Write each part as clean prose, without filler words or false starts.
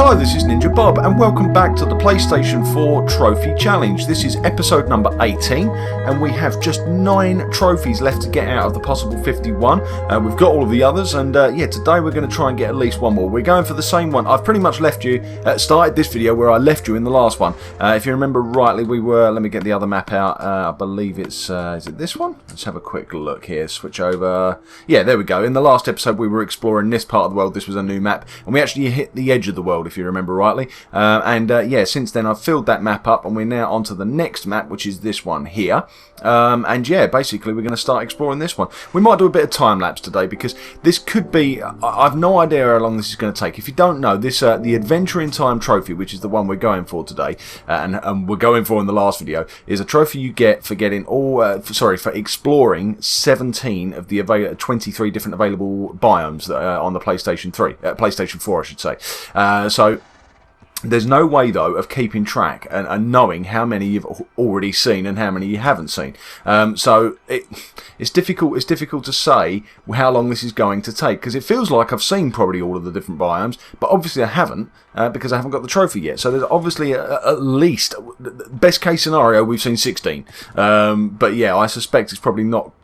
Hello, this is NinjaBob and welcome back to the PlayStation 4 Trophy Challenge. This is episode number 18 and we have just 9 trophies left to get out of the possible 51. We've got all of the others and yeah, today we're going to try and get at least one more. We're going for the same one. I've pretty much left you, started this video where I left you in the last one. If you remember rightly, we were, let me get the other map out, I believe it's, is it this one? Let's have a quick look here, switch over. Yeah, there we go. In the last episode we were exploring this part of the world. This was a new map and we actually hit the edge of the world, if you remember rightly, yeah, since then I've filled that map up and we're now onto the next map, which is this one here, and yeah, basically we're going to start exploring this one. We might do a bit of time lapse today because this could be, I've no idea how long this is going to take. If you don't know, this the Adventure in Time trophy, which is the one we're going for today, and we're going for in the last video, is a trophy you get for getting all, for exploring 17 of the 23 different available biomes that are on the PlayStation 4 I should say. So there's no way though of keeping track and knowing how many you've already seen and how many you haven't seen. So it's difficult to say how long this is going to take, because it feels like I've seen probably all of the different biomes, but obviously I haven't, because I haven't got the trophy yet. So there's obviously at least, best case scenario, we've seen 16. But yeah, I suspect it's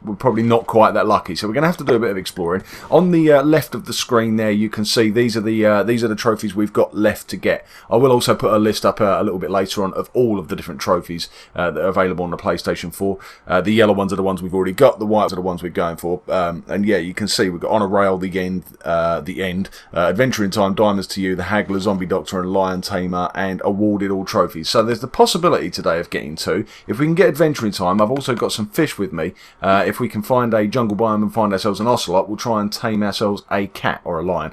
we're probably not quite that lucky. So we're going to have to do a bit of exploring. On the left of the screen there, you can see these are the trophies we've got left to get. I will also put a list up a little bit later on of all of the different trophies that are available on the PlayStation 4. The yellow ones are the ones we've already got. The whites are the ones we're going for. And yeah, you can see we've got On a Rail, The End, Adventure in Time, Diamonds to You, The Haggler, Zombie Doctor and Lion Tamer, and awarded all trophies. So there's the possibility today of getting 2. If we can get Adventure in Time, I've also got some fish with me. If we can find a jungle biome and find ourselves an ocelot, we'll try and tame ourselves a cat or a lion.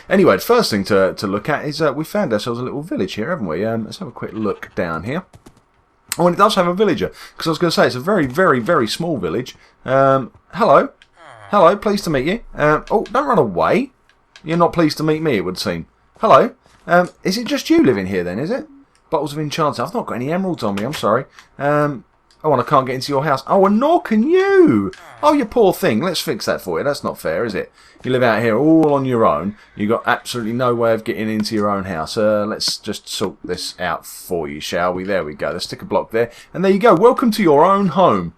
Anyway, the first thing to look at is we found ourselves a little village here, haven't we? Let's have a quick look down here. Oh, and it does have a villager, because I was going to say it's a very, very, very small village. Hello. Hello, pleased to meet you. Oh, don't run away. You're not pleased to meet me, it would seem. Hello. Is it just you living here then, is it? Bottles of enchanting. I've not got any emeralds on me, I'm sorry. Oh, and I can't get into your house. Oh, and nor can you. Oh, you poor thing. Let's fix that for you. That's not fair, is it? You live out here all on your own. You've got absolutely no way of getting into your own house. Let's just sort this out for you, shall we? There we go. Let's stick a block there. And there you go. Welcome to your own home.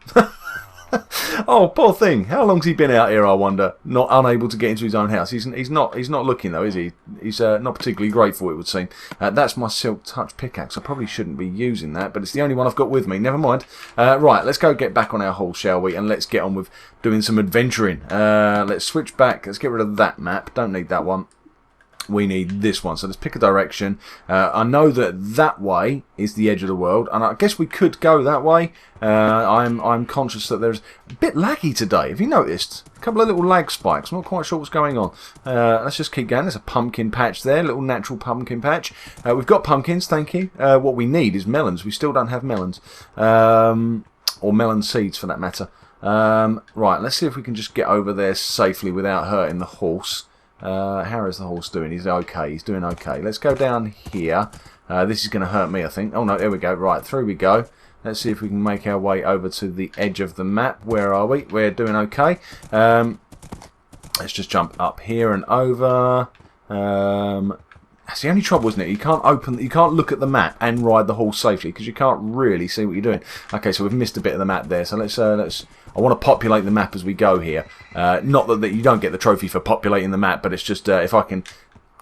Oh, poor thing. How long's he been out here, I wonder? Not unable to get into his own house. He's not looking though, is he? He's not particularly grateful, it would seem. That's my Silk Touch pickaxe. I probably shouldn't be using that, but it's the only one I've got with me. Never mind. Right, let's go get back on our horse, shall we? And let's get on with doing some adventuring. Let's switch back. Let's get rid of that map. Don't need that one. We need this one, so let's pick a direction. I know that way is the edge of the world, and I guess we could go that way. I'm conscious that there's a bit laggy today. Have you noticed? A couple of little lag spikes. I'm not quite sure what's going on. Let's just keep going. There's a pumpkin patch there, a little natural pumpkin patch. We've got pumpkins, thank you. What we need is melons. We still don't have melons, or melon seeds for that matter. Right, let's see if we can just get over there safely without hurting the horse. How is the horse doing? He's okay. He's doing okay. Let's go down here. This is going to hurt me, I think. Oh, no, there we go. Right, through we go. Let's see if we can make our way over to the edge of the map. Where are we? We're doing okay. Let's just jump up here and over. That's the only trouble, isn't it? You can't look at the map and ride the horse safely because you can't really see what you're doing. Okay, so we've missed a bit of the map there. So let's. I want to populate the map as we go here. Not that you don't get the trophy for populating the map, but it's just if I can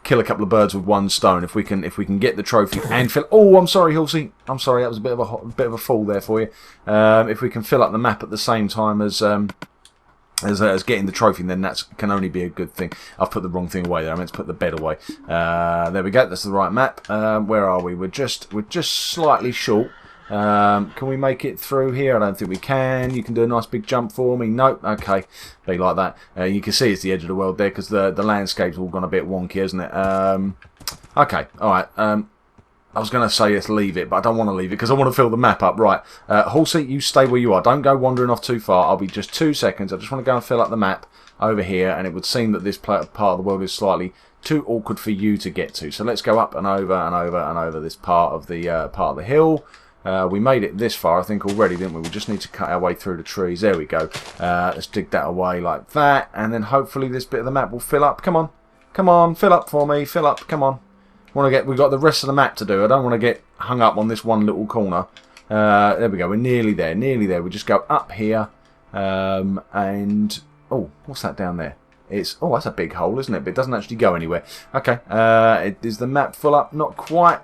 kill a couple of birds with one stone. If we can get the trophy and fill. Oh, I'm sorry, horsey. I'm sorry. That was a bit of a fall there for you. If we can fill up the map at the same time as getting the trophy, then that can only be a good thing. I've put the wrong thing away there. I meant to put the bed away. There we go. That's the right map. Where are we? We're just slightly short. Can we make it through here? I don't think we can. You can do a nice big jump for me. Nope. Okay. Be like that. You can see it's the edge of the world there because the landscape's all gone a bit wonky, isn't it? Okay. All right. I was going to say let's leave it, but I don't want to leave it because I want to fill the map up. Right. Horsey, you stay where you are. Don't go wandering off too far. I'll be just 2 seconds. I just want to go and fill up the map over here, and it would seem that this part of the world is slightly too awkward for you to get to. So let's go up and over and over and over this part of the hill. We made it this far, I think, already, didn't we? We just need to cut our way through the trees. There we go. Let's dig that away like that, and then hopefully this bit of the map will fill up. Come on. Come on, fill up for me. Fill up. Come on. We've got the rest of the map to do. I don't want to get hung up on this one little corner. There we go. We're nearly there. Nearly there. We just go up here. And... Oh, what's that down there? Oh, that's a big hole, isn't it? But it doesn't actually go anywhere. Okay. Is the map full up? Not quite.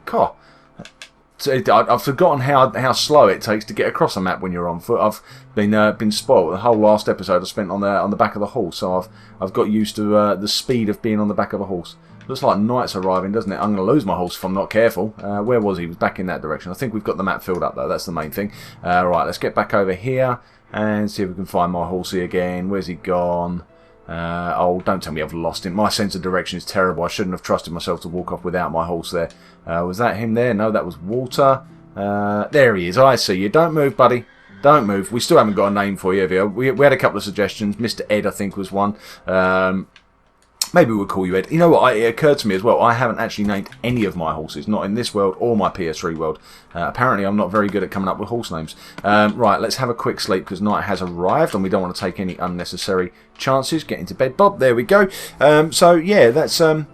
I've forgotten how slow it takes to get across a map when you're on foot. I've been spoilt. The whole last episode I spent on the back of the horse, so I've got used to the speed of being on the back of a horse. Looks like night's arriving, doesn't it? I'm going to lose my horse if I'm not careful. Where was he? He was back in that direction. I think we've got the map filled up though. That's the main thing. Right, let's get back over here and see if we can find my horsey again. Where's he gone? Oh, don't tell me I've lost him. My sense of direction is terrible. I shouldn't have trusted myself to walk off without my horse there. Was that him there? No, that was Walter. There he is. I see you. Don't move, buddy. Don't move. We still haven't got a name for you, have you? We had a couple of suggestions. Mr. Ed, I think, was one. Maybe we'll call you Ed. You know what? It occurred to me as well. I haven't actually named any of my horses. Not in this world or my PS3 world. Apparently, I'm not very good at coming up with horse names. Right, let's have a quick sleep because night has arrived and we don't want to take any unnecessary chances. Get into bed, Bob. There we go. So, yeah, that's... how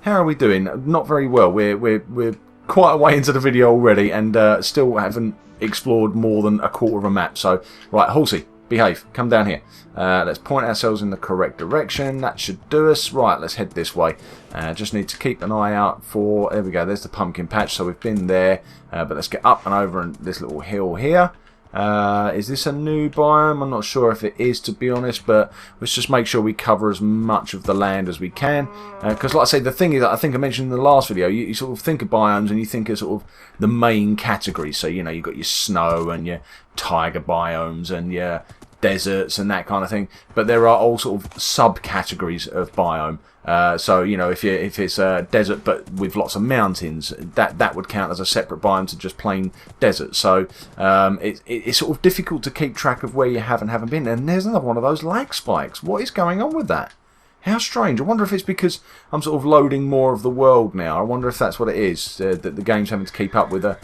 are we doing? Not very well. We're quite a way into the video already and still haven't explored more than a quarter of a map. So, right, horsey. Behave. Come down here. Let's point ourselves in the correct direction. That should do us. Right, let's head this way. Just need to keep an eye out for... There we go. There's the pumpkin patch. So we've been there. But let's get up and over on this little hill here. Is this a new biome? I'm not sure if it is, to be honest. But let's just make sure we cover as much of the land as we can. Because, like I say, the thing is, I think I mentioned in the last video, you sort of think of biomes and you think of sort of the main categories. So, you know, you've got your snow and your tiger biomes and your deserts and that kind of thing, but there are all sort of subcategories of biome. So you know, if it's a desert but with lots of mountains, that would count as a separate biome to just plain desert. So it's sort of difficult to keep track of where you have and haven't been. And there's another one of those lag spikes. What is going on with that? How strange. I wonder if it's because I'm sort of loading more of the world now. I wonder if that's what it is, that the game's having to keep up with a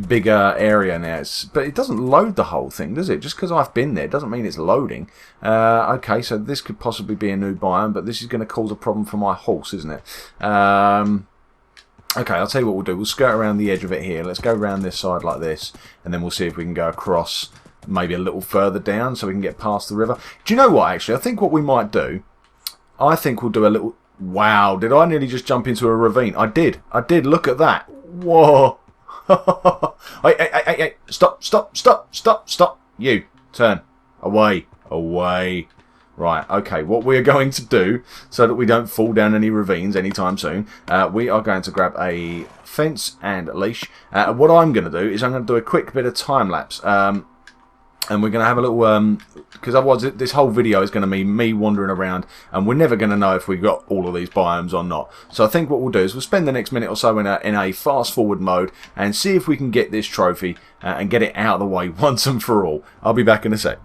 bigger area now. But it doesn't load the whole thing, does it? Just because I've been there doesn't mean it's loading. Okay, so this could possibly be a new biome, but this is going to cause a problem for my horse, isn't it? Okay, I'll tell you what we'll do. We'll skirt around the edge of it here. Let's go around this side like this, and then we'll see if we can go across maybe a little further down so we can get past the river. Do you know what, actually? I think what we might do, I think we'll do a little... Wow, did I nearly just jump into a ravine? I did. Look at that. Whoa. Hey, stop. You, turn. Away. Right, okay, what we are going to do, so that we don't fall down any ravines anytime soon, we are going to grab a fence and a leash. What I'm going to do is I'm going to do a quick bit of time-lapse. And we're going to have a little, because otherwise this whole video is going to be me wandering around, and we're never going to know if we've got all of these biomes or not. So I think what we'll do is we'll spend the next minute or so in a fast-forward mode, and see if we can get this trophy, and get it out of the way once and for all. I'll be back in a sec.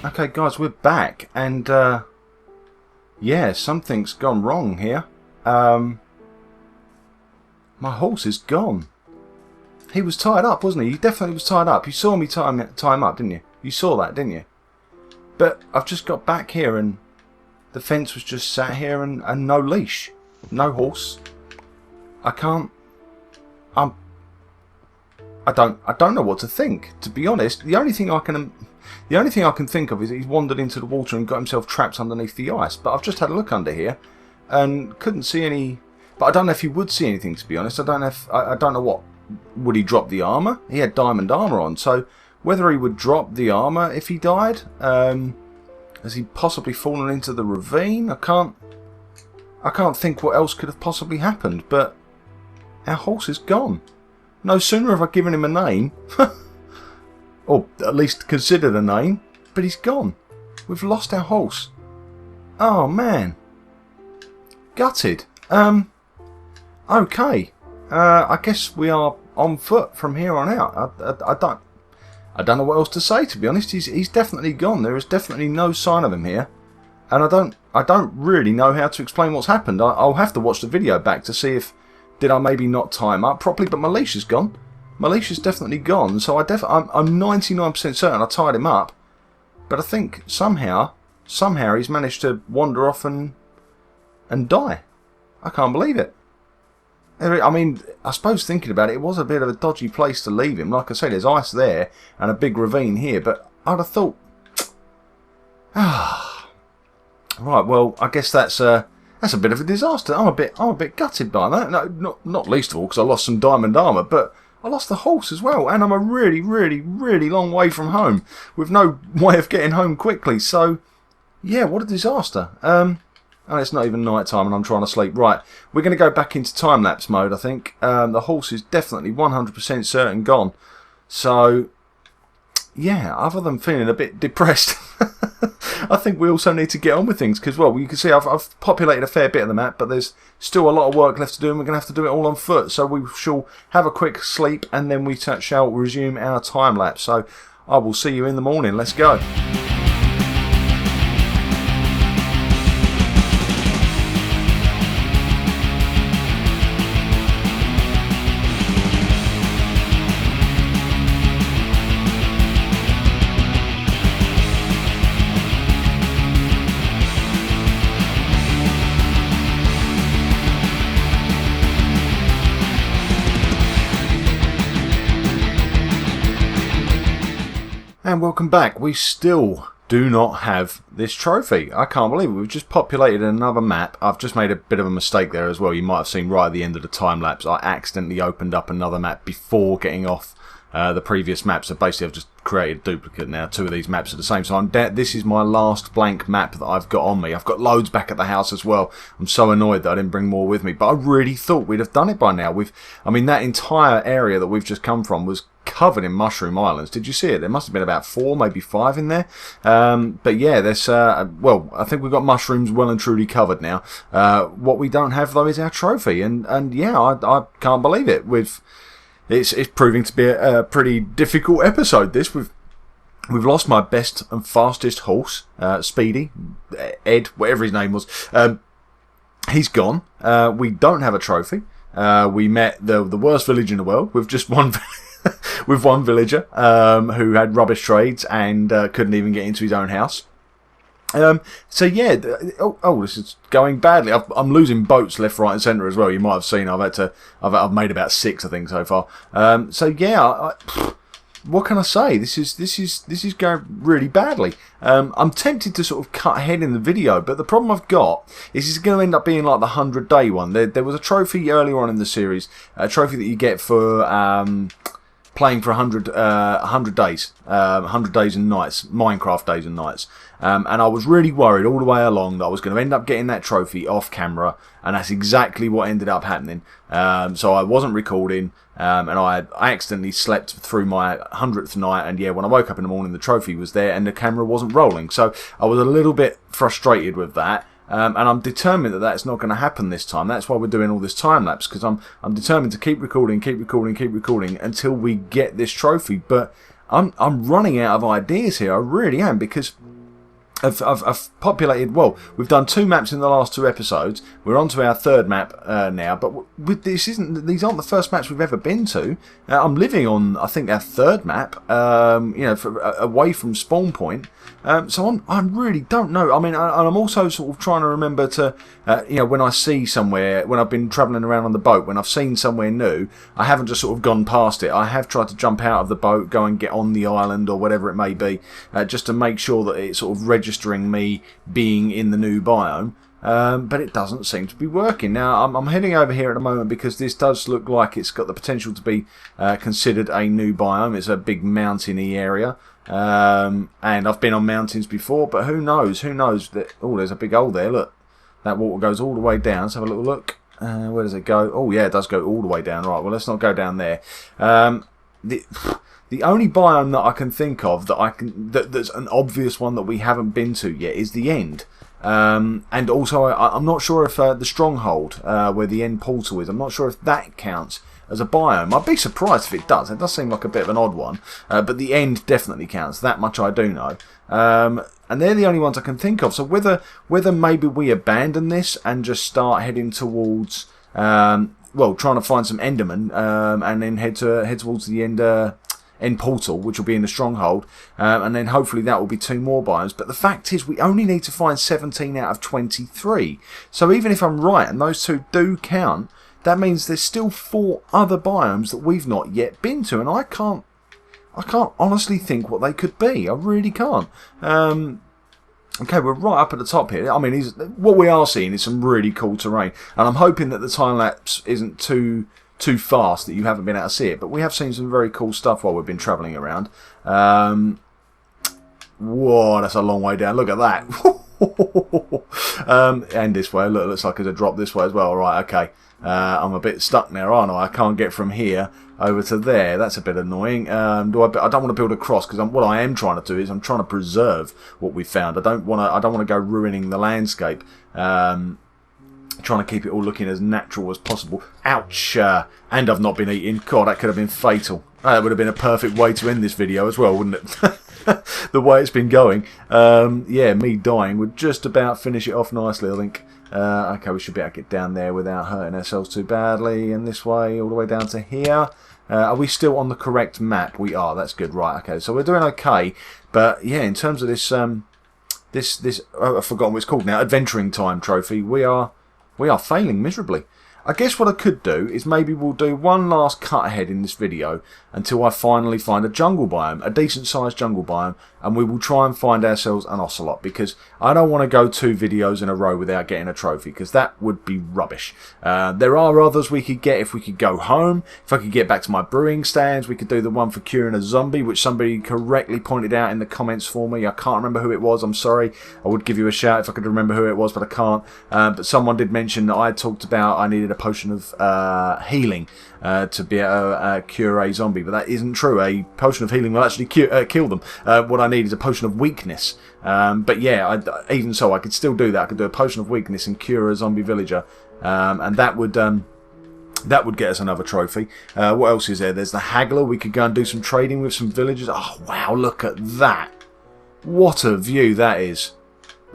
Okay guys, we're back, and yeah, something's gone wrong here. My horse is gone. He was tied up, wasn't he? He definitely was tied up. You saw me tie him up, didn't you? You saw that, didn't you? But I've just got back here and the fence was just sat here and no leash. No horse. I don't know what to think, to be honest. The only thing I can think of is he's wandered into the water and got himself trapped underneath the ice. But I've just had a look under here and couldn't see any. But I don't know if he would see anything, to be honest. I don't know what. Would he drop the armour? He had diamond armour on, so whether he would drop the armour if he died, has he possibly fallen into the ravine? I can't think what else could have possibly happened. But our horse is gone. No sooner have I given him a name. Or at least considered a name. but he's gone. We've lost our horse. Oh, man. Gutted. Okay. I guess we are on foot from here on out. I don't know what else to say, to be honest. He's definitely gone. There is definitely no sign of him here. And I don't really know how to explain what's happened. I'll have to watch the video back to see if did I maybe not time up properly, but my leash is gone. My leash is definitely gone, so I'm 99% certain I tied him up. But I think somehow he's managed to wander off and die. I can't believe it. I mean, I suppose thinking about it, it was a bit of a dodgy place to leave him. Like I say, there's ice there and a big ravine here, but I'd have thought... Right, well, I guess that's a bit of a disaster. I'm a bit gutted by that. No, not least of all because I lost some diamond armour, but I lost the horse as well, and I'm a really, really, really long way from home with no way of getting home quickly. So, yeah, what a disaster. Oh, it's not even night time and I'm trying to sleep. Right, we're going to go back into time-lapse mode, I think. The horse is definitely 100% certain gone. So, yeah, other than feeling a bit depressed, I think we also need to get on with things because, well, you can see I've populated a fair bit of the map, but there's still a lot of work left to do and we're going to have to do it all on foot. So we shall have a quick sleep and then we shall resume our time-lapse. So I will see you in the morning. Let's go. And welcome back. We still do not have this trophy. I can't believe it. We've just populated another map. I've just made a bit of a mistake there as well. You might have seen right at the end of the time lapse I accidentally opened up another map before getting off the previous map. So basically I've just created a duplicate now. Two of these maps at the same time. This is my last blank map that I've got on me. I've got loads back at the house as well. I'm so annoyed that I didn't bring more with me. But I really thought we'd have done it by now. I mean, that entire area that we've just come from was covered in mushroom islands. Did you see it? There must have been about 4, maybe 5 in there. But yeah, there's well, I think we've got mushrooms well and truly covered now. What we don't have though is our trophy, and yeah, I can't believe it. It's proving to be a pretty difficult episode. This we've lost my best and fastest horse, Speedy, Ed, whatever his name was. He's gone. We don't have a trophy. We met the worst village in the world with just one. With one villager who had rubbish trades and couldn't even get into his own house. So yeah, this is going badly. I'm losing boats left, right, and centre as well. You might have seen I've made about 6, I think, so far. So yeah, what can I say? This is going really badly. I'm tempted to sort of cut ahead in the video, but the problem I've got is it's going to end up being like the 100-day one. There was a trophy earlier on in the series, a trophy that you get for playing for 100 days, 100 days and nights, Minecraft days and nights. And I was really worried all the way along that I was going to end up getting that trophy off camera, and that's exactly what ended up happening. So I wasn't recording, and I accidentally slept through my 100th night, and yeah, when I woke up in the morning the trophy was there and the camera wasn't rolling. So I was a little bit frustrated with that. And I'm determined that that's not going to happen this time. That's why we're doing all this time lapse, because I'm determined to keep recording until we get this trophy. But I'm running out of ideas here. I really am, because I've populated. Well, we've done 2 maps in the last 2 episodes. We're on to our 3rd map now, but these aren't the first maps we've ever been to. I'm living on, I think, our 3rd map. You know, away from spawn point. So I really don't know. I mean, I'm also sort of trying to remember to, you know, when I see somewhere, when I've been travelling around on the boat, when I've seen somewhere new, I haven't just sort of gone past it. I have tried to jump out of the boat, go and get on the island or whatever it may be, just to make sure that it's sort of registering me being in the new biome. But it doesn't seem to be working. Now, I'm heading over here at the moment because this does look like it's got the potential to be considered a new biome. It's a big mountainy area. And I've been on mountains before, but who knows? Who knows? Oh, there's a big hole there. Look, that water goes all the way down. Let's have a little look. Where does it go? Oh, yeah, it does go all the way down. Right, well, let's not go down there. The The only biome that I can think of that's an obvious one that we haven't been to yet is the end. And also, I'm not sure if the stronghold, where the end portal is, I'm not sure if that counts as a biome. I'd be surprised if it does. It does seem like a bit of an odd one, but the end definitely counts. That much I do know. And they're the only ones I can think of. So whether maybe we abandon this and just start heading towards, trying to find some Endermen, and then head towards the end portal, which will be in the stronghold, and then hopefully that will be 2 more biomes. But the fact is, we only need to find 17 out of 23. So even if I'm right and those 2 do count, that means there's still 4 other biomes that we've not yet been to, and I can't honestly think what they could be. I really can't. Okay, we're right up at the top here. I mean, what we are seeing is some really cool terrain, and I'm hoping that the time lapse isn't too fast that you haven't been able to see it. But we have seen some very cool stuff while we've been travelling around. Whoa, that's a long way down. Look at that. And this way. Look, it looks like there's a drop this way as well. Right, okay. I'm a bit stuck now, aren't I? I can't get from here over to there. That's a bit annoying. I don't want to build a cross, because what I am trying to do is I'm trying to preserve what we found. I don't want to go ruining the landscape. Trying to keep it all looking as natural as possible. Ouch! And I've not been eating. God, that could have been fatal. That would have been a perfect way to end this video as well, wouldn't it? The way it's been going. Yeah, me dying would just about finish it off nicely, I think. Okay, we should be able to get down there without hurting ourselves too badly. And this way, all the way down to here. Are we still on the correct map? We are. That's good. Right. Okay. So we're doing okay. But yeah, in terms of this, I've forgotten what it's called now. Adventuring Time Trophy. We are failing miserably. I guess what I could do is maybe we'll do one last cut ahead in this video until I finally find a jungle biome, a decent sized jungle biome, and we will try and find ourselves an ocelot, because I don't want to go 2 videos in a row without getting a trophy, because that would be rubbish. There are others we could get if we could go home. If I could get back to my brewing stands, we could do the one for curing a zombie, which somebody correctly pointed out in the comments for me. I can't remember who it was, I'm sorry. I would give you a shout if I could remember who it was, but I can't. But someone did mention that I had talked about I needed a potion of healing to be able to cure a zombie, but that isn't true. A potion of healing will actually kill them. What I need is a potion of weakness. But yeah, even so, I could still do that. I could do a potion of weakness and cure a zombie villager, and that would get us another trophy. What else is there? There's the haggler. We could go and do some trading with some villagers. Oh wow, look at that! What a view that is.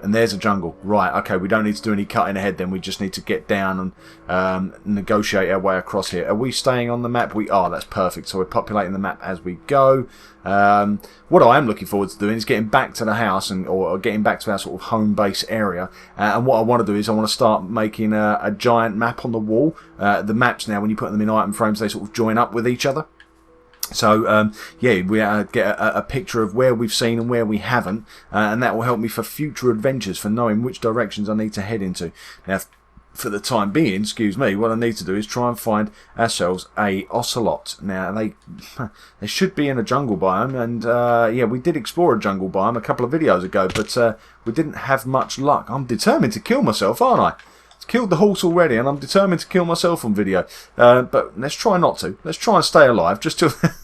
And there's a jungle. Right, okay, we don't need to do any cutting ahead then. We just need to get down and negotiate our way across here. Are we staying on the map? We are. That's perfect. So we're populating the map as we go. What I am looking forward to doing is getting back to the house or getting back to our sort of home base area. And what I want to do is I want to start making a giant map on the wall. The maps now, when you put them in item frames, they sort of join up with each other. So, yeah, we get a picture of where we've seen and where we haven't, and that will help me for future adventures, for knowing which directions I need to head into. Now, for the time being, excuse me, what I need to do is try and find ourselves a ocelot. Now, they should be in a jungle biome, and, yeah, we did explore a jungle biome a couple of videos ago, but we didn't have much luck. I'm determined to kill myself, aren't I? Killed the horse already, and I'm determined to kill myself on video. But let's try not to. Let's try and stay alive. Just to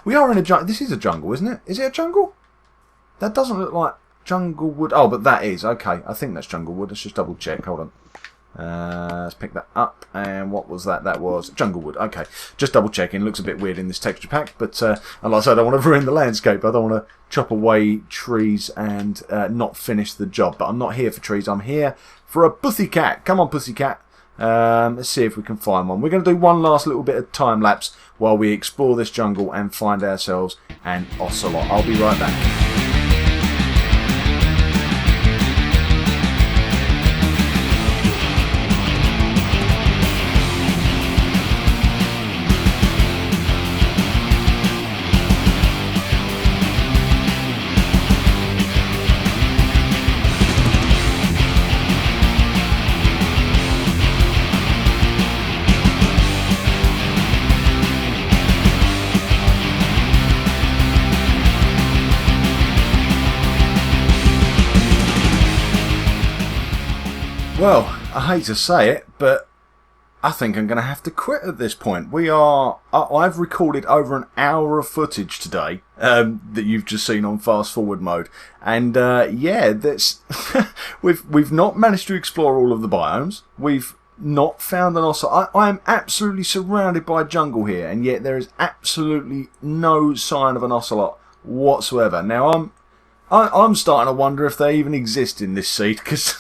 we are in a jungle. This is a jungle, isn't it? Is it a jungle? That doesn't look like jungle wood. Oh, but that is. Okay, I think that's jungle wood. Let's just double check. Hold on. Let's pick that up. And what was that? That was jungle wood. Okay, just double checking. Looks a bit weird in this texture pack, but and like I said, I don't want to ruin the landscape. I don't want to chop away trees and not finish the job. But I'm not here for trees. I'm here for a pussycat. Come on, pussycat. Let's see if we can find one. We're going to do one last little bit of time lapse while we explore this jungle and find ourselves an ocelot. I'll be right back. Well, I hate to say it, but I think I'm going to have to quit at this point. I've recorded over an hour of footage today that you've just seen on fast forward mode, and that's we've not managed to explore all of the biomes. We've not found an ocelot. I am absolutely surrounded by jungle here, and yet there is absolutely no sign of an ocelot whatsoever. Now I'm starting to wonder if they even exist in this seed, because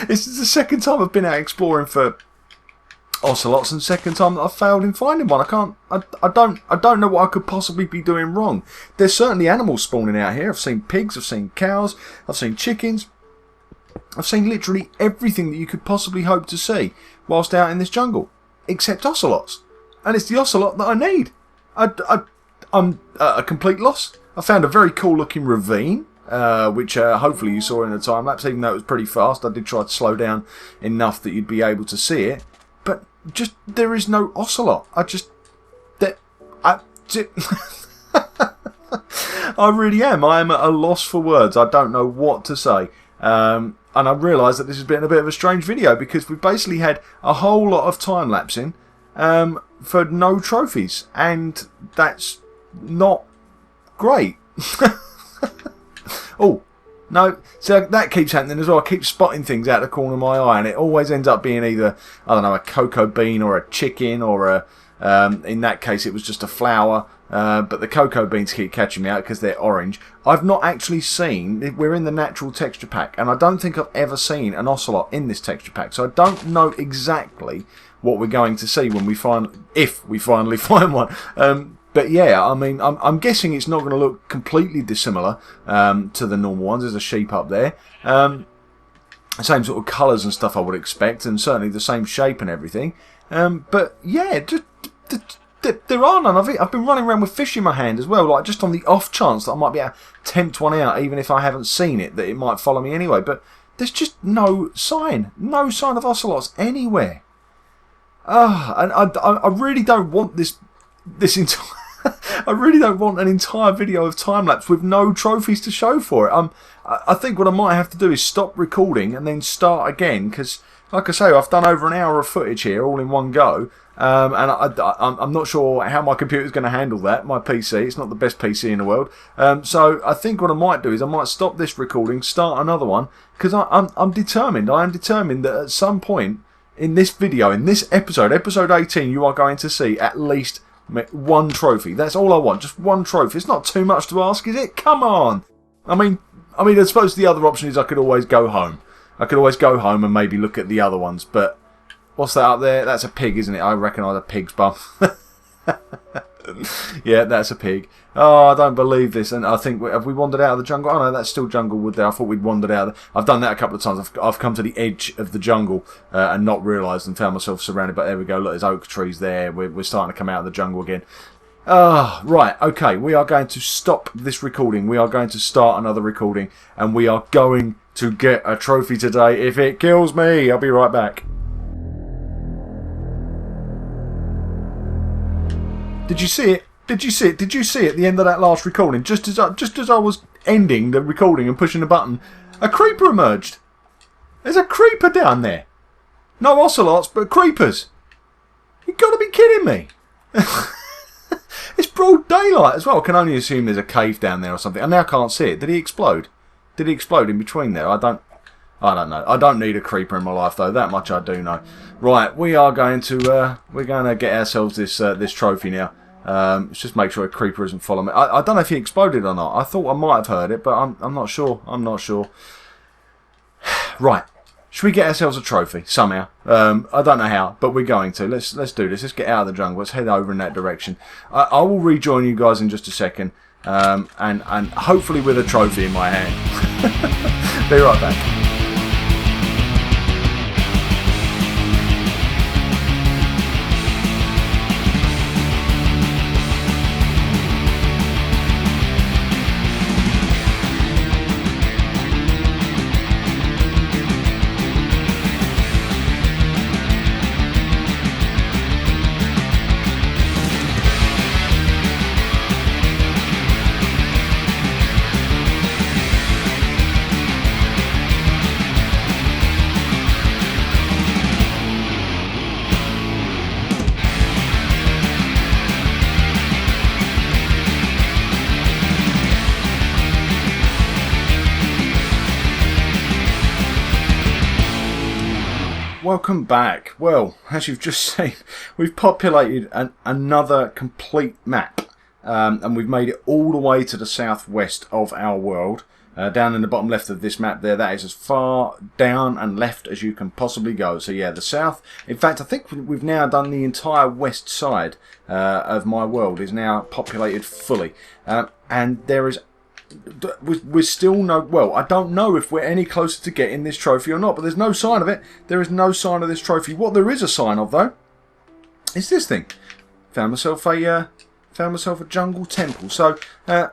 this is the second time I've been out exploring for ocelots, and second time that I've failed in finding one. I don't know what I could possibly be doing wrong. There's certainly animals spawning out here. I've seen pigs, I've seen cows, I've seen chickens, I've seen literally everything that you could possibly hope to see whilst out in this jungle, except ocelots. And it's the ocelot that I need. I'm at a complete loss. I found a very cool looking ravine, which hopefully you saw in the time lapse, even though it was pretty fast. I did try to slow down enough that you'd be able to see it. But just, there is no ocelot. I really am. I am at a loss for words. I don't know what to say. And I realise that this has been a bit of a strange video, because we've basically had a whole lot of time lapsing for no trophies. And that's not great. Oh. No, so that keeps happening as well. I keep spotting things out of the corner of my eye, and it always ends up being either, I don't know, a cocoa bean or a chicken, or in that case it was just a flower. But the cocoa beans keep catching me out because they're orange. I've not actually seen, we're in the natural texture pack, and I don't think I've ever seen an ocelot in this texture pack, so I don't know exactly what we're going to see when if we finally find one. But yeah, I mean, I'm guessing it's not going to look completely dissimilar to the normal ones. There's a sheep up there. Same sort of colours and stuff I would expect, and certainly the same shape and everything. But yeah, there are none of it. I've been running around with fish in my hand as well, like just on the off chance that I might be able to tempt one out, even if I haven't seen it, that it might follow me anyway. But there's just no sign of ocelots anywhere. And I really don't want this entire... I really don't want an entire video of time-lapse with no trophies to show for it. I think what I might have to do is stop recording and then start again, because, like I say, I've done over an hour of footage here all in one go, and I'm not sure how my computer's going to handle that, my PC. It's not the best PC in the world. So I think what I might do is I might stop this recording, start another one, because I'm determined. I am determined that at some point in this video, in this episode 18, you are going to see at least one trophy. That's all I want. Just one trophy. It's not too much to ask, is it? Come on. I mean, I suppose the other option is I could always go home. I could always go home and maybe look at the other ones. But what's that up there? That's a pig, isn't it? I recognise a pig's bum. Yeah, that's a pig. Oh, I don't believe this. And I think, have we wandered out of the jungle? Oh no, that's still jungle wood there. I thought we'd wandered out. I've done that a couple of times. I've come to the edge of the jungle and not realised, and found myself surrounded. But there we go. Look, there's oak trees there. We're starting to come out of the jungle again. Right, okay. We are going to stop this recording. We are going to start another recording, and we are going to get a trophy today if it kills me. I'll be right back. Did you see it? Did you see it? Did you see at the end of that last recording, just as I was ending the recording and pushing the button, a creeper emerged? There's a creeper down there. No ocelots, but creepers. You've got to be kidding me. It's broad daylight as well. I can only assume there's a cave down there or something. I now can't see it. Did he explode? Did he explode in between there? I don't know. I don't need a creeper in my life though. That much I do know. Right, we are going to get ourselves this trophy now. Let's just make sure a creeper isn't following me. I don't know if he exploded or not. I thought I might have heard it, but I'm not sure. I'm not sure. Right, should we get ourselves a trophy somehow? I don't know how, but we're going to. Let's do this. Let's get out of the jungle. Let's head over in that direction. I will rejoin you guys in just a second, and hopefully with a trophy in my hand. Be right back. welcome back. Well, as you've just seen, we've populated another complete map, and we've made it all the way to the southwest of our world. Down in the bottom left of this map there, that is as far down and left as you can possibly go. So yeah, the south. In fact, I think we've now done the entire west side of my world is now populated fully, and there is. We're still no. Well, I don't know if we're any closer to getting this trophy or not, but there's no sign of it. There is no sign of this trophy. What there is a sign of, though, is this thing. Found myself a jungle temple. So might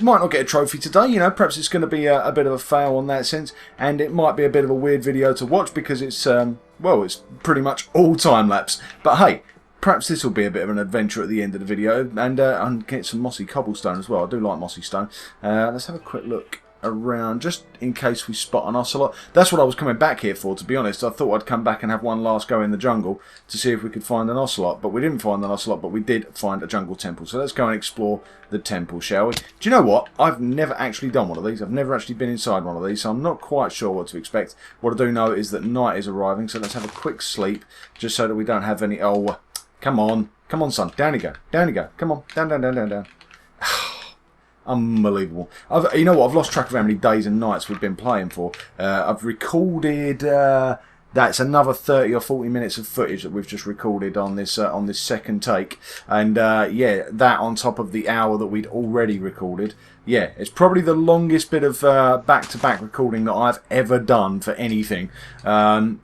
not get a trophy today. You know, perhaps it's going to be a bit of a fail on that sense, and it might be a bit of a weird video to watch because it's well, it's pretty much all time lapse. But hey. Perhaps this will be a bit of an adventure at the end of the video, and I'll get some mossy cobblestone as well. I do like mossy stone. Let's have a quick look around, just in case we spot an ocelot. That's what I was coming back here for, to be honest. I thought I'd come back and have one last go in the jungle to see if we could find an ocelot, but we didn't find an ocelot, but we did find a jungle temple. So let's go and explore the temple, shall we? Do you know what? I've never actually done one of these. I've never actually been inside one of these, so I'm not quite sure what to expect. What I do know is that night is arriving, so let's have a quick sleep, just so that we don't have any... Oh, come on. Come on, son. Down you go. Down you go. Come on. Down, down, down, down, down. Unbelievable. You know what? I've lost track of how many days and nights we've been playing for. I've recorded... that's another 30 or 40 minutes of footage that we've just recorded on this second take. And, yeah, that on top of the hour that we'd already recorded. Yeah, it's probably the longest bit of back-to-back recording that I've ever done for anything. And,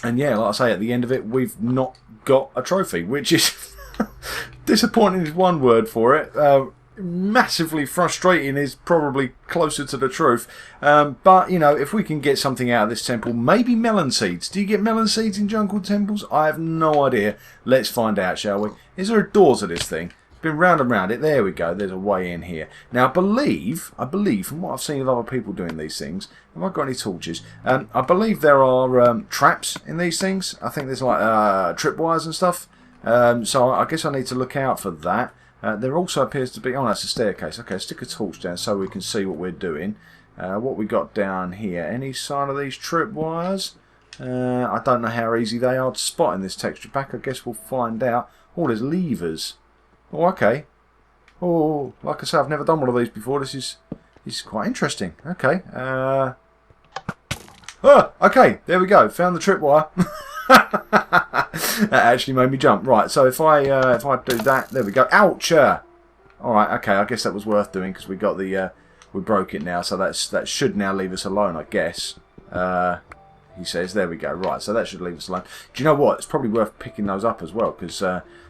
yeah, like I say, at the end of it, we've not got a trophy, which is disappointing is one word for it. Massively frustrating is probably closer to the truth. But, you know, if we can get something out of this temple, maybe melon seeds. Do you get melon seeds in jungle temples? I have no idea. Let's find out, shall we? Is there a door to this thing? Been round and round it. There we go. There's a way in here. Now, I believe from what I've seen of other people doing these things, have I got any torches? I believe there are traps in these things. I think there's like tripwires and stuff. So I guess I need to look out for that. There also appears to be... Oh, that's a staircase. Okay, stick a torch down so we can see what we're doing. What we got down here. Any sign of these tripwires? I don't know how easy they are to spot in this texture pack. I guess we'll find out. Oh, there's levers. Oh, okay. Oh, like I say, I've never done one of these before. This is quite interesting. Okay. Oh, okay. There we go. Found the tripwire. That actually made me jump. Right. So if I do that, there we go. Ouch! All right. Okay. I guess that was worth doing because we got the we broke it now. So that should now leave us alone, I guess. He says. There we go. Right. So that should leave us alone. Do you know what? It's probably worth picking those up as well because.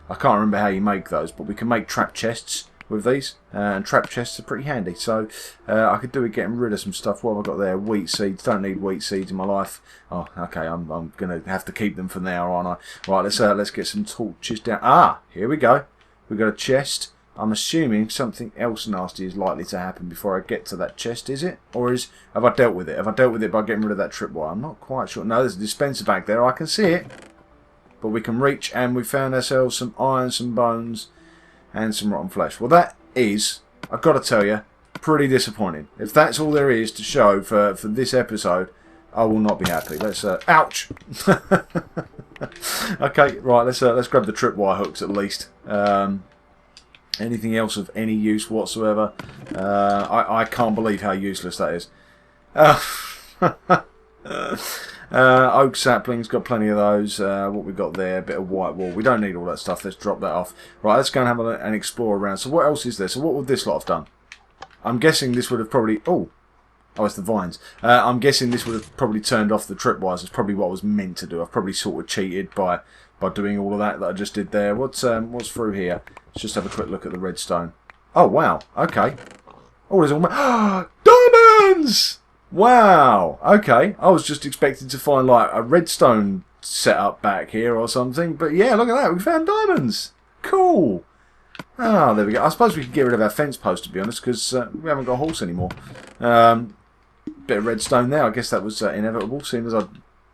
I can't remember how you make those, but we can make trap chests with these, and trap chests are pretty handy. So I could do with getting rid of some stuff. What have I got there? Wheat seeds. Don't need wheat seeds in my life. Oh, okay. I'm gonna have to keep them for now, aren't I? Right. Let's get some torches down. Ah, here we go. We've got a chest. I'm assuming something else nasty is likely to happen before I get to that chest. Is it, or have I dealt with it? Have I dealt with it by getting rid of that tripwire? I'm not quite sure. No, there's a dispenser back there. I can see it. But we can reach, and we found ourselves some iron, some bones, and some rotten flesh. Well, that is, I've got to tell you, pretty disappointing. If that's all there is to show for this episode, I will not be happy. Let's, ouch! Okay, right, let's grab the tripwire hooks at least. Anything else of any use whatsoever? I can't believe how useless that is. Oak saplings, got plenty of those. What we got there, a bit of white wool. We don't need all that stuff. Let's drop that off. Right, let's go and have an explore around. So what else is there? So what would this lot have done? I'm guessing this would have probably... Oh, it's the vines. I'm guessing this would have probably turned off the tripwires. It's probably what I was meant to do. I've probably sort of cheated by doing all of that I just did there. What's through here? Let's just have a quick look at the redstone. Oh, wow. Okay. Oh, there's all... Diamonds! Wow, okay. I was just expecting to find like a redstone setup back here or something. But yeah, look at that. We found diamonds. Cool. Ah, there we go. I suppose we could get rid of our fence post, to be honest, because we haven't got a horse anymore. Bit of redstone there. I guess that was inevitable, seeing as I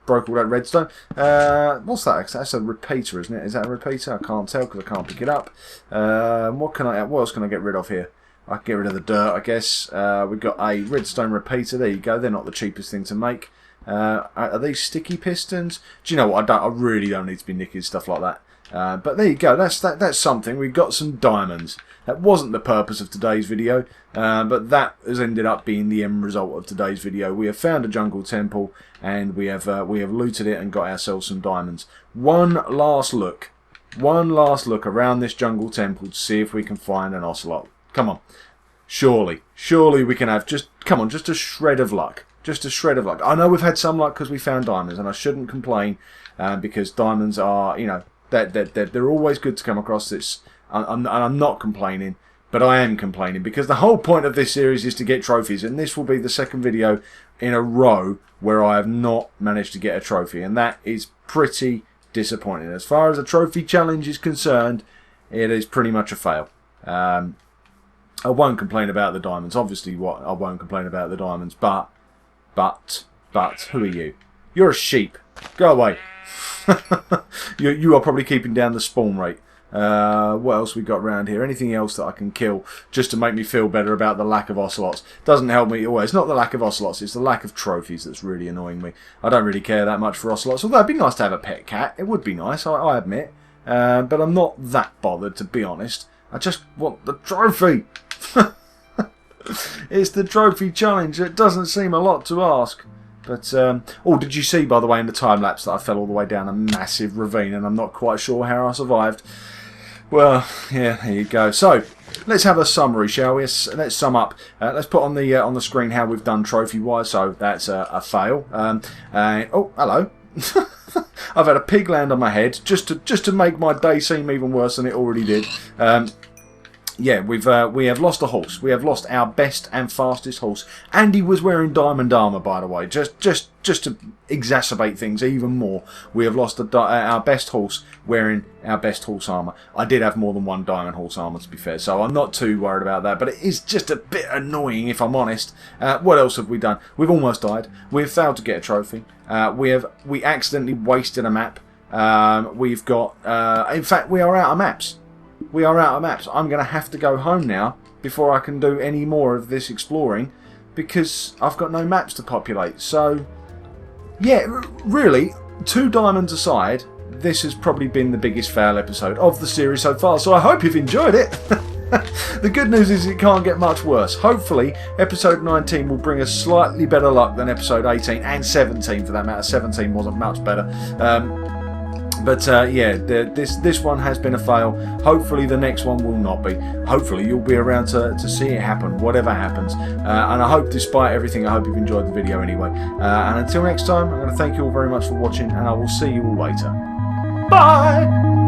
broke all that redstone. What's that? That's a repeater, isn't it? Is that a repeater? I can't tell because I can't pick it up. What else can I get rid of here? I can get rid of the dirt, I guess. We've got a redstone repeater. There you go. They're not the cheapest thing to make. Are these sticky pistons? Do you know what? I really don't need to be nicking stuff like that. But there you go. That's something. We've got some diamonds. That wasn't the purpose of today's video, but that has ended up being the end result of today's video. We have found a jungle temple, and we have looted it and got ourselves some diamonds. One last look around this jungle temple to see if we can find an ocelot. Come on, surely we can have just a shred of luck. Just a shred of luck. I know we've had some luck because we found diamonds, and I shouldn't complain because diamonds are, you know, they're always good to come across. I'm not complaining, but I am complaining because the whole point of this series is to get trophies, and this will be the second video in a row where I have not managed to get a trophy, and that is pretty disappointing. As far as the trophy challenge is concerned, it is pretty much a fail. I won't complain about the diamonds. Obviously, I won't complain about the diamonds, but who are you? You're a sheep. Go away. You are probably keeping down the spawn rate. What else we got around here? Anything else that I can kill just to make me feel better about the lack of ocelots? Doesn't help me. Well, it's not the lack of ocelots, it's the lack of trophies that's really annoying me. I don't really care that much for ocelots, although it'd be nice to have a pet cat. It would be nice, I admit. But I'm not that bothered, to be honest. I just want the trophy. It's the trophy challenge. It doesn't seem a lot to ask. But, oh, did you see, by the way, in the time-lapse that I fell all the way down a massive ravine and I'm not quite sure how I survived? Well, yeah, there you go. So, let's have a summary, shall we? Let's sum up. Let's put on the screen how we've done trophy-wise. So, that's a fail. Oh, hello. I've had a pig land on my head just to make my day seem even worse than it already did. Yeah, we have lost a horse. We have lost our best and fastest horse. And he was wearing diamond armour, by the way. Just to exacerbate things even more, we have lost our best horse wearing our best horse armour. I did have more than one diamond horse armour, to be fair, so I'm not too worried about that. But it is just a bit annoying, if I'm honest. What else have we done? We've almost died. We've failed to get a trophy. We accidentally wasted a map. We've got... in fact, we are out of maps. We are out of maps. I'm going to have to go home now before I can do any more of this exploring because I've got no maps to populate. So, yeah, really, 2 diamonds aside, this has probably been the biggest fail episode of the series so far. So I hope you've enjoyed it. The good news is it can't get much worse. Hopefully, episode 19 will bring us slightly better luck than episode 18 and 17 for that matter. 17 wasn't much better. But yeah, this one has been a fail. Hopefully the next one will not be. Hopefully you'll be around to see it happen, whatever happens. And I hope, despite everything, I hope you've enjoyed the video anyway. And until next time, I'm going to thank you all very much for watching, and I will see you all later. Bye!